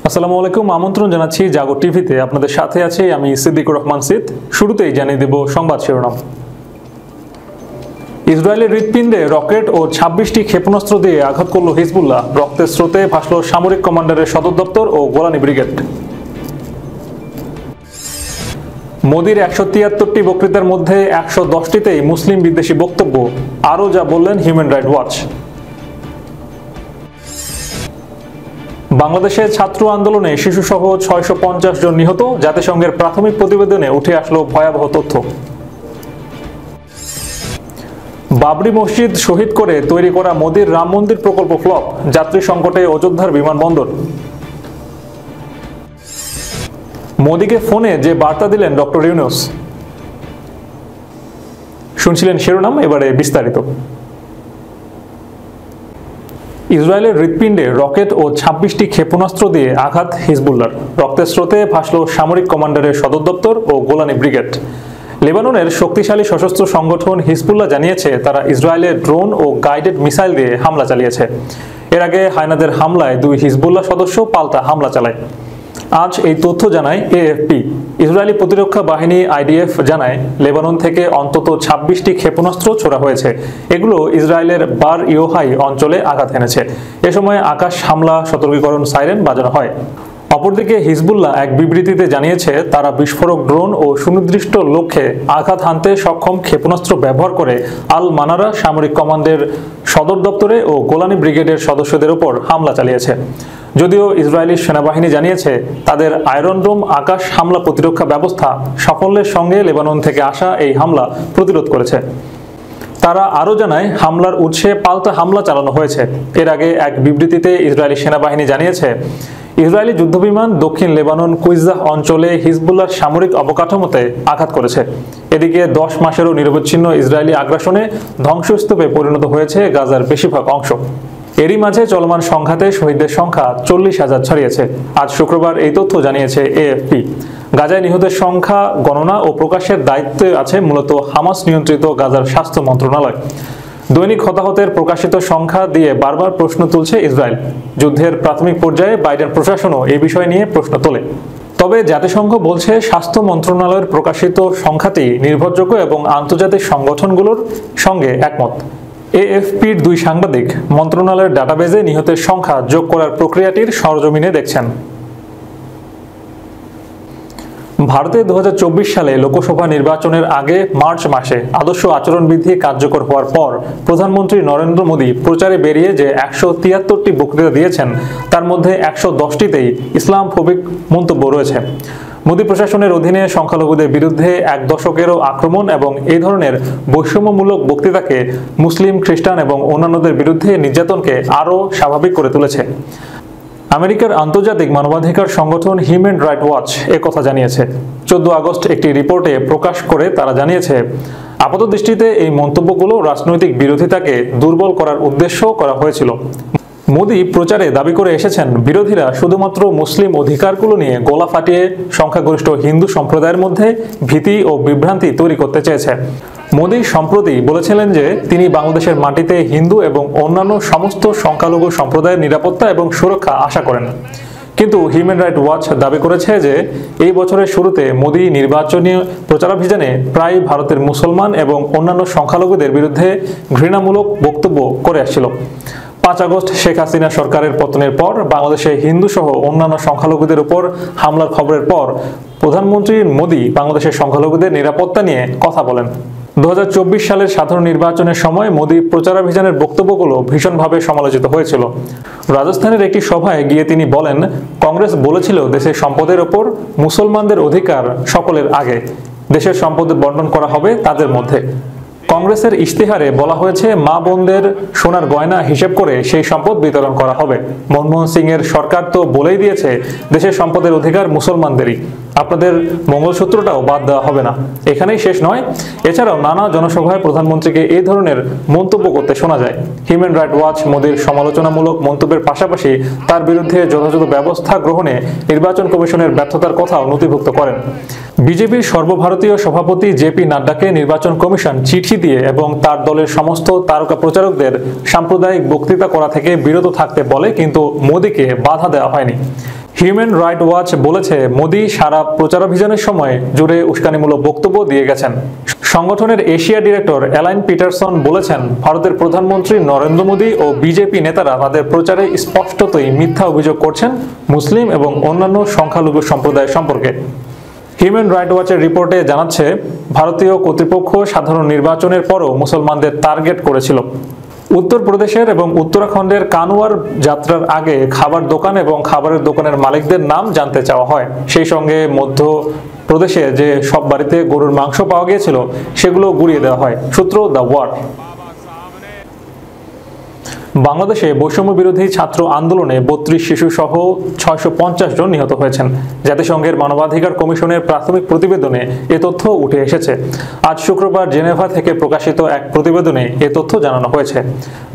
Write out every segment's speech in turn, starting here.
আসসালামু আলাইকুম, আমন্ত্রণ জানাচ্ছি জাগো টিভিতে। আপনাদের সাথে আছি আমি সিদ্দিকুর রহমান সিদ। শুরুতেই জানিয়ে দেব সংবাদ শিরোনাম। ইসরায়েলের হৃৎপিণ্ডে রকেট ও 26টি ক্ষেপণাস্ত্র দিয়ে আঘাত করল হিজবুল্লাহ। রক্তের স্রোতে ভাসল সামরিক কমান্ডারের সদর দপ্তর ও গোলানি ব্রিগেড। মোদির 173টি বক্তৃতার মধ্যে 110টিতেই মুসলিম বিদ্বেষী বক্তব্য, আরও যা বললেন হিউম্যান রাইটস ওয়াচ। বাংলাদেশে ছাত্র আন্দোলনে শিশুসহ 650 জন নিহত, জাতিসংঘের প্রাথমিক প্রতিবেদনে উঠে আসলো ভয়াবহ তথ্য। বাবরি মসজিদ শহীদ করে তৈরি করা মোদির রাম মন্দির প্রকল্প ফ্লপ, যাত্রী সংকটে অযোধ্যার বিমানবন্দর। মোদিকে ফোনে যে বার্তা দিলেন ডক্টর ইউনূস। শুনছিলেন শিরোনাম, এবারে বিস্তারিত। ইসরায়েলের হৃৎপিণ্ডে রকেট ও 26টি ক্ষেপণাস্ত্র দিয়ে আঘাত হিজবুল্লাহর। রক্তের স্রোতে ভাসল সামরিক কমান্ডারের সদর দপ্তর ও গোলানি ব্রিগেড। লেবাননের শক্তিশালী সশস্ত্র সংগঠন হিজবুল্লাহ জানিয়েছে তারা ইসরায়েলে ড্রোন ও গাইডেড মিসাইল দিয়ে হামলা চালিয়েছে। এর আগে হায়নাদের হামলায় 2 হিজবুল্লাহ সদস্য পাল্টা হামলা চালায়। আজ এই তথ্য জানায় এএফপি। ইসরায়েলি প্রতিরক্ষা বাহিনী আইডিএফ জানায় লেবানন থেকে অন্তত 26টি ক্ষেপণাস্ত্র ছোড়া হয়েছে। এগুলো ইসরায়েলের বার ইয়োহাই অঞ্চলে আঘাত এনেছে। এ সময় আকাশ হামলা সতর্কীকরণ সাইরেন বাজানো হয়। অপরদিকে হিজবুল্লাহ এক বিবৃতিতে জানিয়েছে তারা বিস্ফোরক ড্রোন ও সুনির্দিষ্ট লক্ষ্যে আঘাত হানতে সক্ষম ক্ষেপণাস্ত্র ব্যবহার করে আল মানারা সামরিক কমান্ডের সদর দপ্তরে ও গোলানি ব্রিগেডের সদস্যদের উপর হামলা চালিয়েছে। যদিও ইসরায়েলি সেনাবাহিনী জানিয়েছে তাদের আয়রন ডোম আকাশ হামলা প্রতিরক্ষা ব্যবস্থা সাফল্যের সঙ্গে লেবানন থেকে আসা এই হামলা প্রতিরোধ করেছে। তারা আরও জানায় হামলার উৎসে পাল্টা হামলা চালানো হয়েছে। এর আগে এক বিবৃতিতে ইসরায়েলি সেনাবাহিনী জানিয়েছে ইসরায়েলি যুদ্ধবিমান দক্ষিণ লেবানন কুইজাহ অঞ্চলে হিজবুল্লাহর সামরিক অবকাঠামোতে আঘাত করেছে। এদিকে 10 মাসেরও নিরবচ্ছিন্ন ইসরায়েলি আগ্রাসনে ধ্বংসস্তূপে পরিণত হয়েছে গাজার বেশিরভাগ অংশ। এরই মাঝে চলমান সংঘাতে শহীদদের সংখ্যা 40,000 ছাড়িয়েছে। আজ শুক্রবার এই তথ্য জানিয়েছে এএফপি। গাজায় নিহতের সংখ্যা গণনা ও প্রকাশের দায়িত্বে আছে মূলত হামাস নিয়ন্ত্রিত গাজার স্বাস্থ্য মন্ত্রণালয়। দৈনিক হতাহতের প্রকাশিত সংখ্যা দিয়ে বারবার প্রশ্ন তুলছে ইসরায়েল। যুদ্ধের প্রাথমিক পর্যায়ে বাইডেন প্রশাসনও এই বিষয় নিয়ে প্রশ্ন তোলে। তবে জাতিসংঘ বলছে স্বাস্থ্য মন্ত্রণালয়ের প্রকাশিত সংখ্যাটি নির্ভরযোগ্য এবং আন্তর্জাতিক সংগঠনগুলোর সঙ্গে একমত। এএফপির 2 সাংবাদিক মন্ত্রণালয়ের ডাটাবেজে নিহতের সংখ্যা যোগ করার প্রক্রিয়াটির সরজমিনে দেখছেন। ভারতে 2024 সালে লোকসভা নির্বাচনের আগে মার্চ মাসে আদর্শ আচরণবিধি কার্যকর হওয়ার পর প্রধানমন্ত্রী নরেন্দ্র মোদী প্রচারে বেরিয়ে যে 173টি বক্তৃতা দিয়েছেন তার মধ্যে 110টিতেই ইসলামফোবিক মন্তব্য রয়েছে। মোদী প্রশাসনের অধীনে সংখ্যালঘুদের বিরুদ্ধে 1 দশকেরও আক্রমণ এবং এই ধরনের বৈষম্যমূলক বক্তৃতাকে মুসলিম, খ্রিস্টান এবং অন্যান্যদের বিরুদ্ধে নির্যাতনকে আরও স্বাভাবিক করে তুলেছে। আমেরিকার আন্তর্জাতিক মানবাধিকার সংগঠন হিউম্যান রাইটস ওয়াচ কথা জানিয়েছে। 14 আগস্ট একটি রিপোর্টে প্রকাশ করে তারা জানিয়েছে আপাতদৃষ্টিতে এই মন্তব্যগুলো রাজনৈতিক বিরোধিতাকে দুর্বল করার উদ্দেশ্য করা হয়েছিল। মোদী প্রচারে দাবি করে এসেছেন বিরোধীরা শুধুমাত্র মুসলিম অধিকারগুলো নিয়ে গলা ফাটিয়ে সংখ্যাগরিষ্ঠ হিন্দু সম্প্রদায়ের মধ্যে ভীতি ও বিভ্রান্তি তৈরি করতে চেয়েছে। মোদী সম্প্রতি বলেছিলেন যে তিনি বাংলাদেশের মাটিতে হিন্দু এবং অন্যান্য সমস্ত সংখ্যালঘু সম্প্রদায়ের নিরাপত্তা এবং সুরক্ষা আশা করেন। কিন্তু হিউম্যান রাইটস ওয়াচ দাবি করেছে যে এই বছরের শুরুতে মোদী নির্বাচনী প্রচারাভিযানে প্রায় ভারতের মুসলমান এবং অন্যান্য সংখ্যালঘুদের বিরুদ্ধে ঘৃণামূলক বক্তব্য করে আসছিল। 5 আগস্ট শেখ হাসিনা সরকারের পতনের পর বাংলাদেশে হিন্দু সহ অন্যান্য সংখ্যালঘুদের উপর হামলার খবরের পর প্রধানমন্ত্রী মোদী বাংলাদেশের সংখ্যালঘুদের নিরাপত্তা নিয়ে কথা বলেন। 2024 সালের সাধারণ নির্বাচনের সময় মোদী প্রচারাভিযানের বক্তব্যগুলো ভীষণভাবে সমালোচিত হয়েছিল। রাজস্থানের একটি সভায় গিয়ে তিনি বলেন কংগ্রেস বলেছিল দেশের সম্পদের ওপর মুসলমানদের অধিকার সকলের আগে, দেশের সম্পদ বণ্টন করা হবে তাদের মধ্যে। কংগ্রেসের ইশতেহারে বলা হয়েছে মা বোনদের সোনার গয়না হিসেব করে সেই সম্পদ বিতরণ করা হবে। মনমোহন সিং এর সরকার তো বলেই দিয়েছে দেশের সম্পদের অধিকার মুসলমানদেরই, আপনাদের মঙ্গলসূত্রটাও বাদ দেওয়া হবে না। এখানেই শেষ নয়, এছাড়াও নানা জনসভায় প্রধানমন্ত্রীকে এই ধরনের মন্তব্য করতে শোনা যায়। হিউম্যান রাইটস ওয়াচ মোদীর সমালোচনামূলক মন্তব্যের পাশাপাশি তার বিরুদ্ধে যথাযথ ব্যবস্থা গ্রহণে নির্বাচন কমিশনের ব্যর্থতার কথাও নথিভুক্ত করেন। বিজেপির সর্বভারতীয় সভাপতি জেপি নাড্ডাকে নির্বাচন কমিশন চিঠি দিয়ে এবং তার দলের সমস্ত তারকা প্রচারকদের সাম্প্রদায়িক বক্তৃতা করা থেকে বিরত থাকতে বলে, কিন্তু মোদীকে বাধা দেওয়া হয়নি। হিউম্যান রাইট ওয়াচ বলেছে, মোদি সারা প্রচারাভিযানের সময় জুড়ে উস্কানিমূলক বক্তব্য দিয়ে গেছেন। সংগঠনের এশিয়া ডিরেক্টর অ্যালাইন পিটারসন বলেছেন, ভারতের প্রধানমন্ত্রী নরেন্দ্র মোদি ও বিজেপি নেতারা তাদের প্রচারে স্পষ্টতই মিথ্যা অভিযোগ করছেন মুসলিম এবং অন্যান্য সংখ্যালঘু সম্প্রদায় সম্পর্কে। হিউম্যান রাইট ওয়াচের রিপোর্টে জানাচ্ছে, ভারতীয় কর্তৃপক্ষ সাধারণ নির্বাচনের পরও মুসলমানদের টার্গেট করেছিল। উত্তরপ্রদেশের এবং উত্তরাখণ্ডের কানওয়ার যাত্রার আগে খাবার দোকান এবং খাবারের দোকানের মালিকদের নাম জানতে চাওয়া হয়। সেই সঙ্গে মধ্য প্রদেশে যে সব বাড়িতে গরুর মাংস পাওয়া গিয়েছিল সেগুলো গুঁড়িয়ে দেওয়া হয়। সূত্র দ্য ওয়ার। বাংলাদেশে বৈষম্য বিরোধী ছাত্র আন্দোলনে 32 শিশু সহ 650 জন নিহত হয়েছেন। জাতিসংঘের মানবাধিকার কমিশনের প্রাথমিক প্রতিবেদনে এ তথ্য উঠে এসেছে। আজ শুক্রবার জেনেভা থেকে প্রকাশিত এক প্রতিবেদনে এ তথ্য জানানো হয়েছে।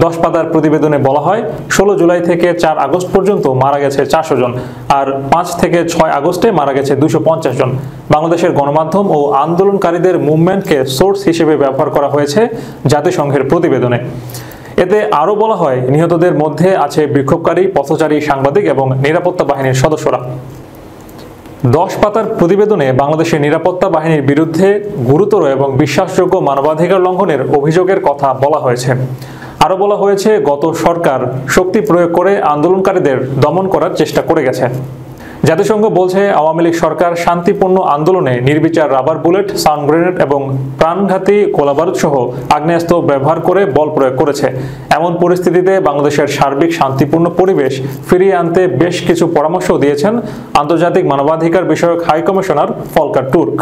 10 পাতার প্রতিবেদনে বলা হয়, 16 জুলাই থেকে 4 আগস্ট পর্যন্ত মারা গেছে 400 জন, আর 5 থেকে 6 আগস্টে মারা গেছে 250 জন। বাংলাদেশের গণমাধ্যম ও আন্দোলনকারীদের মুভমেন্টকে সোর্স হিসেবে ব্যবহার করা হয়েছে জাতিসংঘের প্রতিবেদনে। এতে আরও বলা হয়, নিহতদের মধ্যে আছে বিক্ষোভকারী, পথচারী, সাংবাদিক এবং নিরাপত্তা বাহিনীর সদস্যরা। 10 পাতার প্রতিবেদনে বাংলাদেশের নিরাপত্তা বাহিনীর বিরুদ্ধে গুরুতর এবং বিশ্বাসযোগ্য মানবাধিকার লঙ্ঘনের অভিযোগের কথা বলা হয়েছে। আরও বলা হয়েছে, গত সরকার শক্তি প্রয়োগ করে আন্দোলনকারীদের দমন করার চেষ্টা করে গেছে। জাতিসংঘ বলছে, আওয়ামী লীগ সরকার শান্তিপূর্ণ আন্দোলনে নির্বিচার রাবার বুলেট, সাউন্ড গ্রেনেড এবং প্রাণঘাতী গোলাবারুদ সহ আগ্নেয়াস্ত্র ব্যবহার করে বল প্রয়োগ করেছে। এমন পরিস্থিতিতে বাংলাদেশের সার্বিক শান্তিপূর্ণ পরিবেশ ফিরিয়ে আনতে বেশ কিছু পরামর্শ দিয়েছেন আন্তর্জাতিক মানবাধিকার বিষয়ক হাই কমিশনার ফলকার তুর্ক।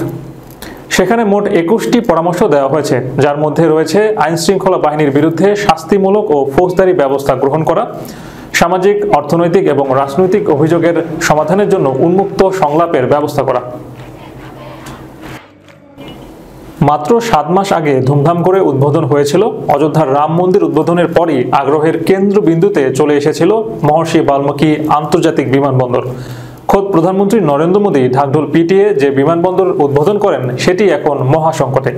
সেখানে মোট 21টি পরামর্শ দেওয়া হয়েছে, যার মধ্যে রয়েছে আইনশৃঙ্খলা বাহিনীর বিরুদ্ধে শাস্তিমূলক ও ফৌজদারি ব্যবস্থা গ্রহণ করা, সামাজিক, অর্থনৈতিক এবং রাজনৈতিক অভিযোগের সমাধানের জন্য উন্মুক্ত সংলাপের ব্যবস্থা করা। মাত্র 7 মাস আগে ধুমধাম করে উদ্বোধন হয়েছিল অযোধ্যার রাম মন্দির। উদ্বোধনের পরই আগ্রহের কেন্দ্রবিন্দুতে চলে এসেছিল মহর্ষি বাল্মীকি আন্তর্জাতিক বিমানবন্দর। খোদ প্রধানমন্ত্রী নরেন্দ্র মোদী ঢাকঢোল পিটিয়ে যে বিমানবন্দর উদ্বোধন করেন, সেটি এখন মহাসংকটে।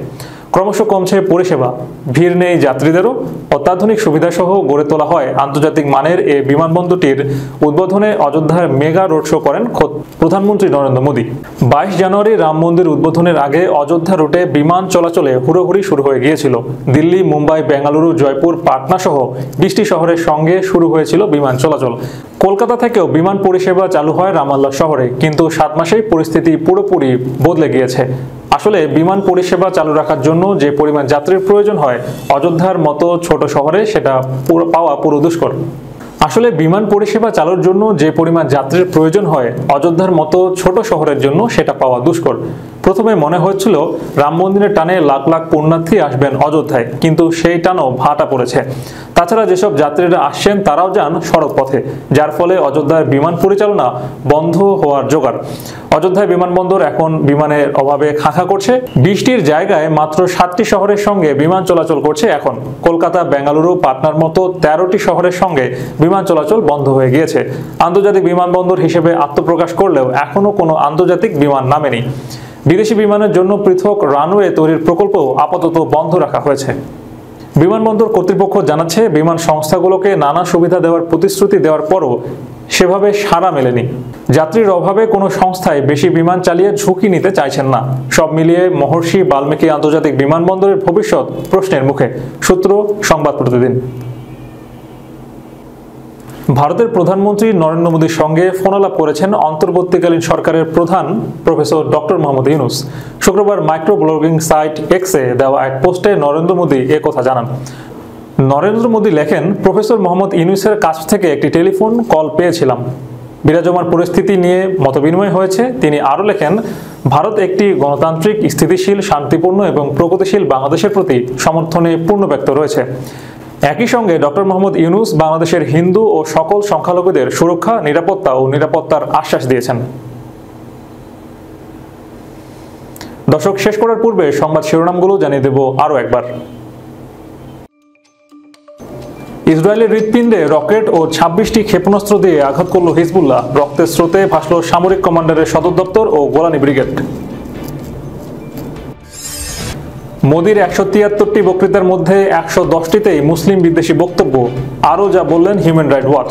ক্রমশ কমছে পরিষেবা, ভিড় নেই যাত্রীদেরও। অত্যাধুনিক সুবিধাসহ গড়ে তোলা হয় আন্তর্জাতিক মানের এই বিমানবন্দরটির উদ্বোধনে অযোধ্যার মেগা রোড শো করেন খোদ প্রধানমন্ত্রী নরেন্দ্র মোদী। 22 জানুয়ারি রাম মন্দির উদ্বোধনের আগে অযোধ্যা রুটে বিমান চলাচলে হুড়োহুড়ি শুরু হয়ে গিয়েছিল। দিল্লি, মুম্বাই, বেঙ্গালুরু, জয়পুর, পাটনা সহ 20টি শহরের সঙ্গে শুরু হয়েছিল বিমান চলাচল। কলকাতা থেকেও বিমান পরিষেবা চালু হয় রামাল্লা শহরে, কিন্তু 7 মাসেই পরিস্থিতি পুরোপুরি বদলে গিয়েছে। আসলে বিমান পরিষেবা চালু রাখার জন্য যে পরিমাণ যাত্রীর প্রয়োজন হয়, অযোধ্যার মতো ছোট শহরে সেটা পাওয়া পুরো দুষ্কর। আসলে বিমান পরিষেবা চালুর জন্য যে পরিমাণ যাত্রীর প্রয়োজন হয়, অযোধ্যার মতো ছোট শহরের জন্য সেটা পাওয়া দুষ্কর। প্রথমে মনে হচ্ছিল রাম মন্দিরের টানে লাখ লাখ পুণ্যার্থী আসবেন অযোধ্যায়, কিন্তু সেই টানও ভাটা পড়েছে। তাছাড়া যেসব যাত্রীরা আসছেন তারাও যান সড়ক পথে, যার ফলে অযোধ্যার বিমান পরিচালনা বন্ধ হওয়ার জোগাড়। অযোধ্যায় বিমানবন্দর এখন বিমানের অভাবে খাঁখা করছে। 20টির জায়গায় মাত্র 7টি শহরের সঙ্গে বিমান চলাচল করছে এখন। কলকাতা, বেঙ্গালুরু, পাটনার মতো 13টি শহরের সঙ্গে বিমান চলাচল বন্ধ হয়ে গিয়েছে। আন্তর্জাতিক বিমানবন্দর হিসেবে আত্মপ্রকাশ করলেও এখনো কোনো আন্তর্জাতিক বিমান নামেনি। বিদেশি বিমানের জন্য পৃথক রানওয়ে তৈরির প্রকল্প আপাতত বন্ধ রাখা হয়েছে। বিমানবন্দর কর্তৃপক্ষ জানাচ্ছে, বিমান সংস্থাগুলোকে নানা সুবিধা দেওয়ার প্রতিশ্রুতি দেওয়ার পরও সেভাবে সাড়া মেলেনি। যাত্রীর অভাবে কোনো সংস্থায় বেশি বিমান চালিয়ে ঝুঁকি নিতে চাইছেন না। সব মিলিয়ে মহর্ষি বাল্মীকি আন্তর্জাতিক বিমানবন্দরের ভবিষ্যৎ প্রশ্নের মুখে। সূত্র সংবাদ প্রতিদিন। ভারতের প্রধানমন্ত্রী নরেন্দ্র মোদীর সঙ্গে ফোনালাপ করেছেন অন্তর্বর্তীকালীন সরকারের প্রধান প্রফেসর ডক্টর মোহাম্মদ ইউনূস। শুক্রবার মাইক্রো ব্লগিং সাইট এক্সে দেওয়া এক পোস্টে নরেন্দ্র মোদী কথা জানান। নরেন্দ্র মোদী লেখেন, প্রফেসর মোহাম্মদ ইউনূসের কাছ থেকে একটি টেলিফোন কল পেয়েছিলাম। বিরাজমান পরিস্থিতি নিয়ে মতবিনিময় হয়েছে। তিনি আরও লেখেন, ভারত একটি গণতান্ত্রিক, স্থিতিশীল, শান্তিপূর্ণ এবং প্রগতিশীল বাংলাদেশের প্রতি সমর্থনে পূর্ণ ব্যক্ত রয়েছে। একই সঙ্গে ডক্টর মোহাম্মদ ইউনূস বাংলাদেশের হিন্দু ও সকল সংখ্যালঘুদের সুরক্ষা, নিরাপত্তা ও নিরাপত্তার আশ্বাস দিয়েছেন। দর্শক, শেষ করার পূর্বে সংবাদ শিরোনামগুলো জানিয়ে দেব আরও একবার। ইসরায়েলের হৃৎপিণ্ডে রকেট ও 26টি ক্ষেপণাস্ত্র দিয়ে আঘাত করল হিজবুল্লাহ। রক্তের স্রোতে ভাসল সামরিক কমান্ডারের সদর দপ্তর ও গোলানি ব্রিগেড। মোদির 173টি বক্তৃতার মধ্যে 110টিতেই মুসলিম বিদ্বেষী বক্তব্য, আরও যা বললেন হিউম্যান রাইট ওয়াচ।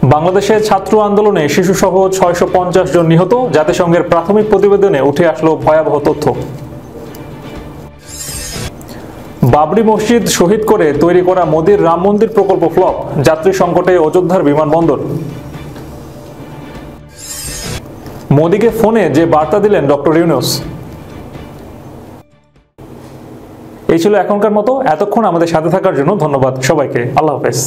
বাংলাদেশে ছাত্র আন্দোলনে শিশুসহ 650 জন নিহত, জাতিসংঘের প্রাথমিক প্রতিবেদনে উঠে আসলো ভয়াবহ তথ্য। বাবরি মসজিদ শহীদ করে তৈরি করা মোদির রাম মন্দির প্রকল্প ফ্লপ, যাত্রী সংকটে অযোধ্যার বিমানবন্দর। মোদিকে ফোনে যে বার্তা দিলেন ডক্টর ইউনূস। এই ছিল এখনকার মতো। এতক্ষণ আমাদের সাথে থাকার জন্য ধন্যবাদ সবাইকে। আল্লাহ হাফেজ।